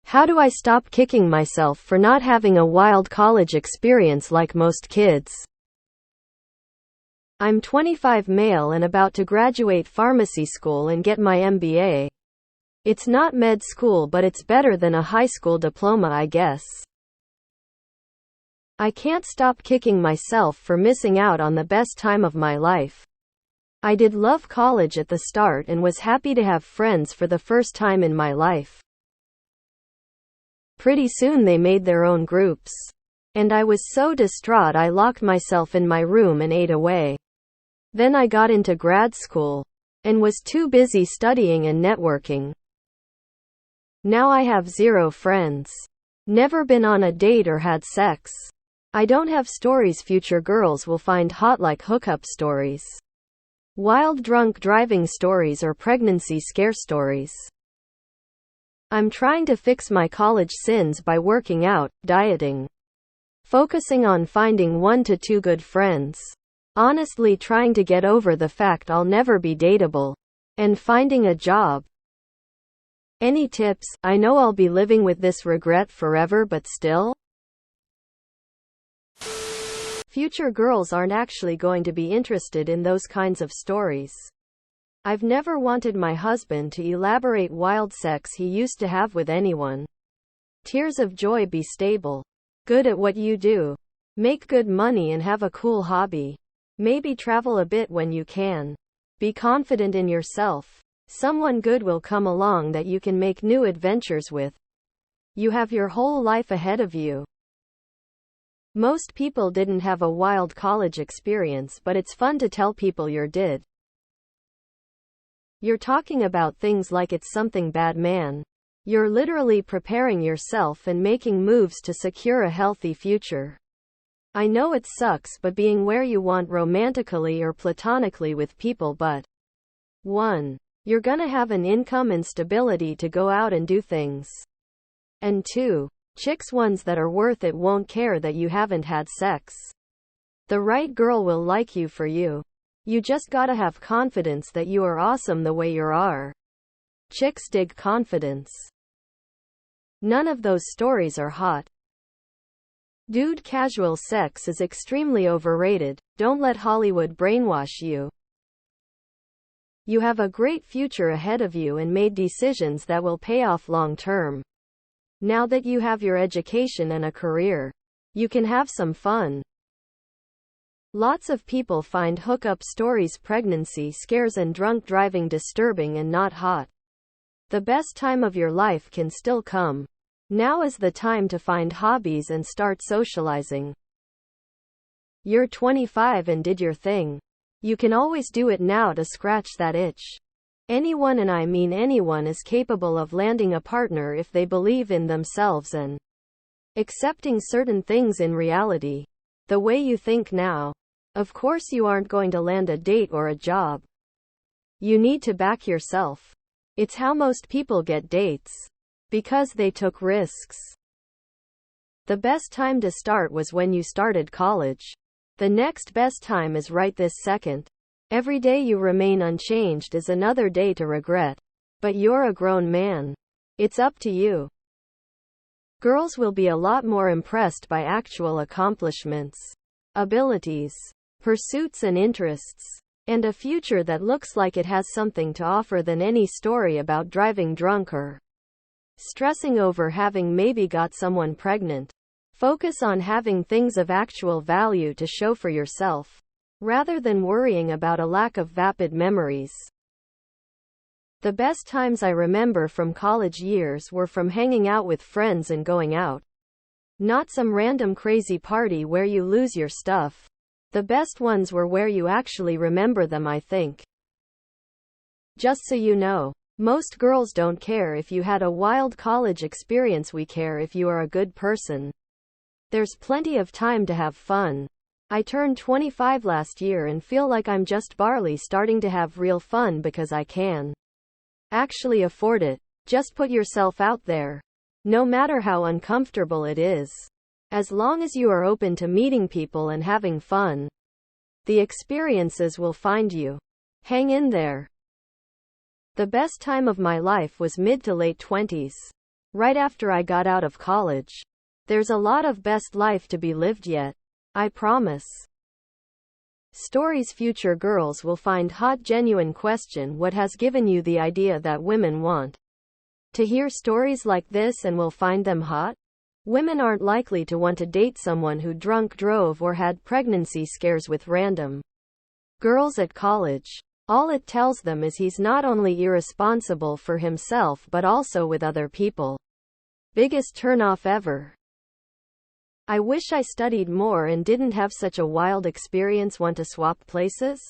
How do I stop kicking myself for not having a wild college experience like most kids? I'm 25, male, and about to graduate pharmacy school and get my MBA. It's not med school, but it's better than a high school diploma, I guess. I can't stop kicking myself for missing out on the best time of my life. I did love college at the start and was happy to have friends for the first time in my life. Pretty soon they made their own groups. And I was so distraught I locked myself in my room and ate away. Then I got into grad school and was too busy studying and networking. Now I have 0 friends. Never been on a date or had sex. I don't have stories future girls will find hot, like hookup stories, wild drunk driving stories, or pregnancy scare stories. I'm trying to fix my college sins by working out, dieting, focusing on finding 1 to 2 good friends, honestly trying to get over the fact I'll never be dateable, and finding a job. Any tips? I know I'll be living with this regret forever, but still. Future girls aren't actually going to be interested in those kinds of stories. I've never wanted my husband to elaborate wild sex he used to have with anyone. Tears of joy. Be stable, good at what you do, make good money, and have a cool hobby. Maybe travel a bit when you can. Be confident in yourself. Someone good will come along that you can make new adventures with. You have your whole life ahead of you. Most people didn't have a wild college experience, but it's fun to tell people you did. You're talking about things like it's something bad, man. You're literally preparing yourself and making moves to secure a healthy future. I know it sucks, but being where you want romantically or platonically with people, but 1. You're gonna have an income and stability to go out and do things. And 2. Chicks, ones that are worth it, won't care that you haven't had sex. The right girl will like you for you. You just gotta have confidence that you are awesome the way you are. Chicks dig confidence. None of those stories are hot. Dude, casual sex is extremely overrated. Don't let Hollywood brainwash you. You have a great future ahead of you and made decisions that will pay off long term. Now that you have your education and a career, you can have some fun. Lots of people find hookup stories, pregnancy scares, and drunk driving disturbing and not hot. The best time of your life can still come. Now is the time to find hobbies and start socializing. You're 25 and did your thing. You can always do it now to scratch that itch. Anyone, and I mean anyone, is capable of landing a partner if they believe in themselves and accepting certain things in reality, the way you think now. Of course, you aren't going to land a date or a job. You need to back yourself. It's how most people get dates. Because they took risks. The best time to start was when you started college. The next best time is right this second. Every day you remain unchanged is another day to regret. But you're a grown man. It's up to you. Girls will be a lot more impressed by actual accomplishments, abilities, pursuits, and interests, and a future that looks like it has something to offer than any story about driving drunk or stressing over having maybe got someone pregnant. Focus on having things of actual value to show for yourself, rather than worrying about a lack of vapid memories. The best times I remember from college years were from hanging out with friends and going out. Not some random crazy party where you lose your stuff. The best ones were where you actually remember them, I think. Just so you know, most girls don't care if you had a wild college experience. We care if you are a good person. There's plenty of time to have fun. I turned 25 last year and feel like I'm just barely starting to have real fun because I can actually afford it. Just put yourself out there. No matter how uncomfortable it is. As long as you are open to meeting people and having fun, the experiences will find you. Hang in there. The best time of my life was mid to late 20s. right after I got out of college. There's a lot of best life to be lived yet. I promise. Stories future girls will find hot. Genuine question: what has given you the idea that women want to hear stories like this and will find them hot? Women aren't likely to want to date someone who drunk drove or had pregnancy scares with random girls at college. All it tells them is he's not only irresponsible for himself but also with other people. Biggest turnoff ever. I wish I studied more and didn't have such a wild experience. Want to swap places?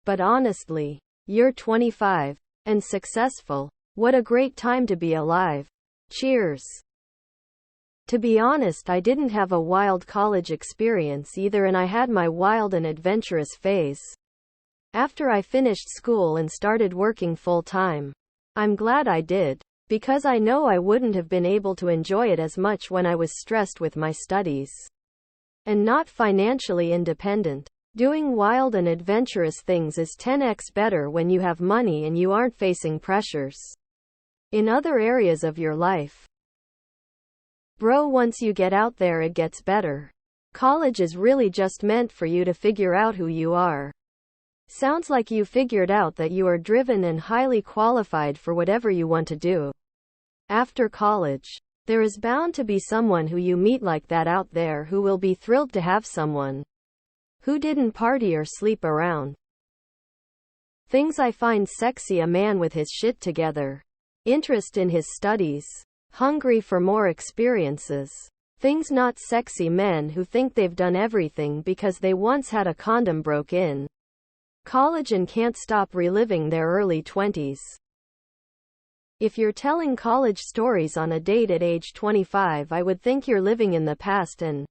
But honestly, you're 25 and successful. What a great time to be alive. Cheers. To be honest, I didn't have a wild college experience either, and I had my wild and adventurous phase after I finished school and started working full time. I'm glad I did, because I know I wouldn't have been able to enjoy it as much when I was stressed with my studies and not financially independent. Doing wild and adventurous things is 10x better when you have money and you aren't facing pressures in other areas of your life. Bro, once you get out there, it gets better. College is really just meant for you to figure out who you are. Sounds like you figured out that you are driven and highly qualified for whatever you want to do after college. There is bound to be someone who you meet like that out there who will be thrilled to have someone who didn't party or sleep around. Things I find sexy: a man with his shit together, interest in his studies, hungry for more experiences. Things not sexy: men who think they've done everything because they once had a condom broke in college and can't stop reliving their early 20s. If you're telling college stories on a date at age 25, I would think you're living in the past and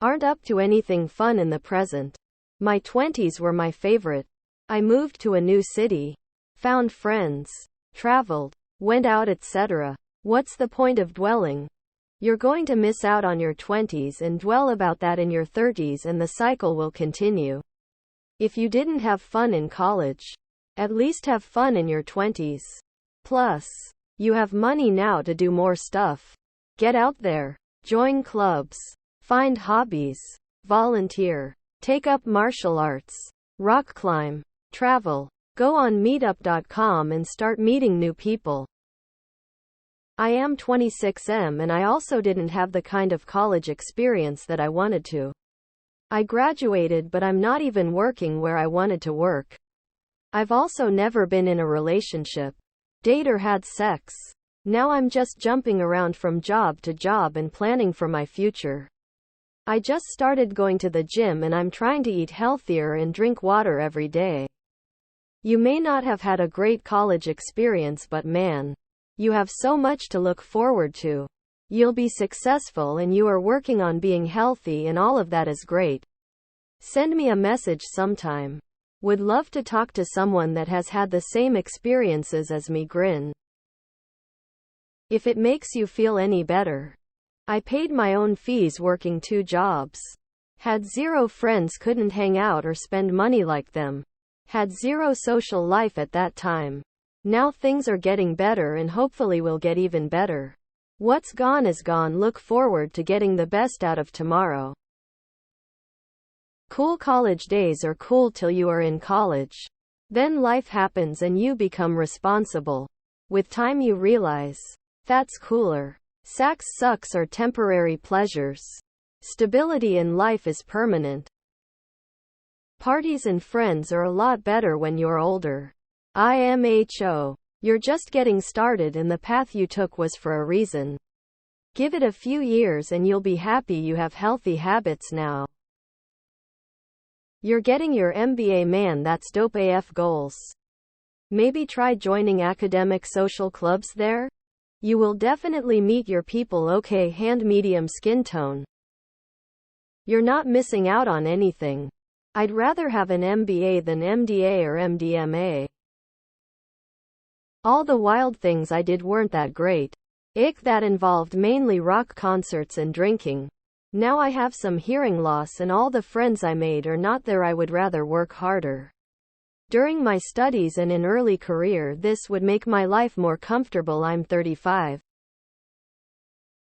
aren't up to anything fun in the present. My 20s were my favorite. I moved to a new city, found friends, traveled, went out, etc. What's the point of dwelling? You're going to miss out on your 20s and dwell about that in your 30s, and the cycle will continue. If you didn't have fun in college, at least have fun in your 20s. Plus, you have money now to do more stuff. Get out there, join clubs, find hobbies, volunteer, take up martial arts, rock climb, travel, go on meetup.com and start meeting new people. I am 26M and I also didn't have the kind of college experience that I wanted to. I graduated, but I'm not even working where I wanted to work. I've also never been in a relationship, date, or had sex. Now I'm just jumping around from job to job and planning for my future. I just started going to the gym and I'm trying to eat healthier and drink water every day. You may not have had a great college experience, but man, you have so much to look forward to. You'll be successful and you are working on being healthy, and all of that is great. Send me a message sometime. Would love to talk to someone that has had the same experiences as me. Grin. If it makes you feel any better, I paid my own fees working 2 jobs. Had 0 friends, couldn't hang out or spend money like them. Had 0 social life at that time. Now things are getting better and hopefully will get even better. What's gone is gone. Look forward to getting the best out of tomorrow. Cool. College days are cool till you are in college. Then life happens and you become responsible. With time you realize that's cooler. Sex sucks are temporary pleasures. Stability in life is permanent. Parties and friends are a lot better when you're older. IMHO. You're just getting started and the path you took was for a reason. Give it a few years and you'll be happy you have healthy habits now. You're getting your MBA, man, that's dope AF. Goals. Maybe try joining academic social clubs there? You will definitely meet your people. Okay, hand medium skin tone. You're not missing out on anything. I'd rather have an MBA than MDA or MDMA. All the wild things I did weren't that great. That involved mainly rock concerts and drinking. Now I have some hearing loss and all the friends I made are not there. I would rather work harder during my studies and in early career. This would make my life more comfortable. I'm 35.